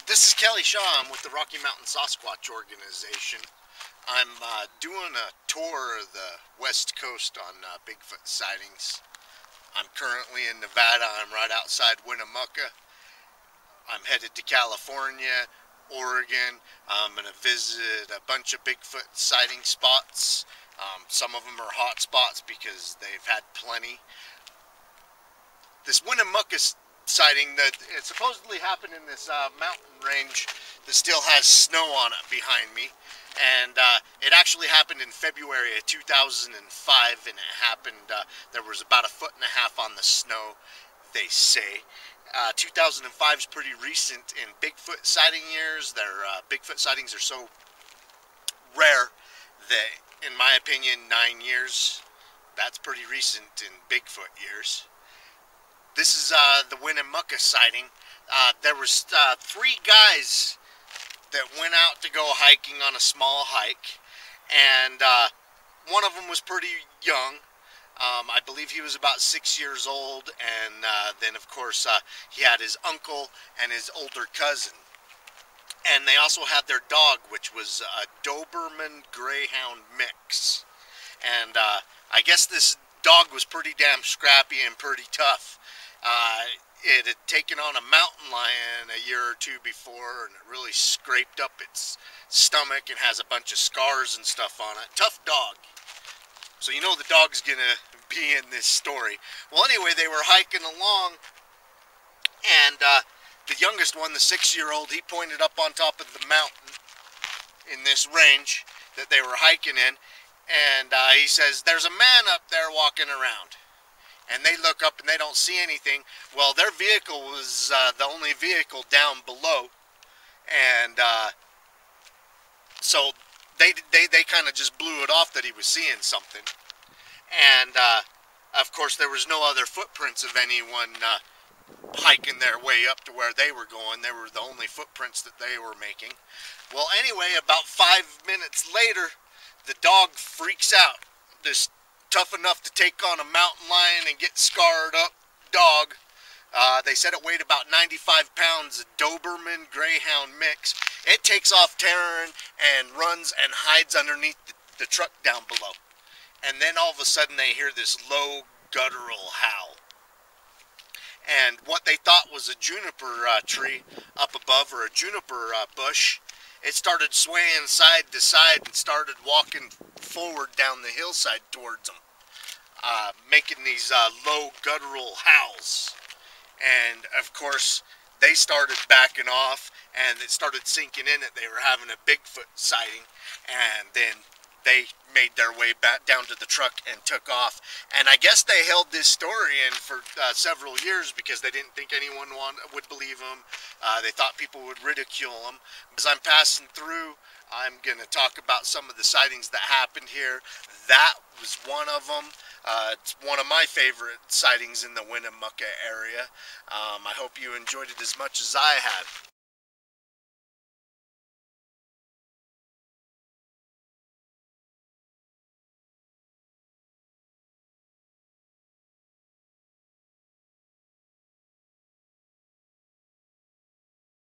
This is Kelly Shaw. I'm with the Rocky Mountain Sasquatch organization. I'm doing a tour of the West Coast on Bigfoot sightings. I'm currently in Nevada. I'm right outside Winnemucca. I'm headed to California, Oregon. I'm going to visit a bunch of Bigfoot sighting spots. Some of them are hot spots because they've had plenty. This Winnemucca sighting that it supposedly happened in this mountain range that still has snow on it behind me, and it actually happened in February of 2005, and it happened, there was about 1.5 feet on the snow, they say. 2005 is pretty recent in Bigfoot sighting years. Their Bigfoot sightings are so rare that, in my opinion, 9 years, that's pretty recent in Bigfoot years. This is the Winnemucca sighting. There was 3 guys that went out to go hiking on a small hike, and one of them was pretty young. I believe he was about 6 years old, and then of course he had his uncle and his older cousin. And they also had their dog, which was a Doberman Greyhound mix. And I guess this dog was pretty damn scrappy and pretty tough. It had taken on a mountain lion a year or 2 before, and it really scraped up its stomach and has a bunch of scars and stuff on it. Tough dog. So you know the dog's gonna be in this story. Well, anyway, they were hiking along, and the youngest one, the 6-year-old, he pointed up on top of the mountain in this range that they were hiking in, and he says, "There's a man up there walking around." And they look up and they don't see anything. Well, their vehicle was the only vehicle down below, and so they kind of just blew it off that he was seeing something. And of course, there was no other footprints of anyone hiking their way up to where they were going. They were the only footprints that they were making. Well, anyway, about 5 minutes later, the dog freaks out. This tough enough to take on a mountain lion and get scarred up dog. They said it weighed about 95 pounds, a Doberman Greyhound mix. It takes off tearing and runs and hides underneath the truck down below. And then all of a sudden they hear this low guttural howl. And what they thought was a juniper tree up above, or a juniper bush, it started swaying side to side and started walking forward down the hillside towards them, making these low guttural howls. And of course they started backing off, and it started sinking in that they were having a Bigfoot sighting. And then they made their way back down to the truck and took off. And I guess they held this story in for several years because they didn't think anyone would believe them. They thought people would ridicule them. As I'm passing through, I'm going to talk about some of the sightings that happened here. That was one of them. It's one of my favorite sightings in the Winnemucca area. I hope you enjoyed it as much as I had.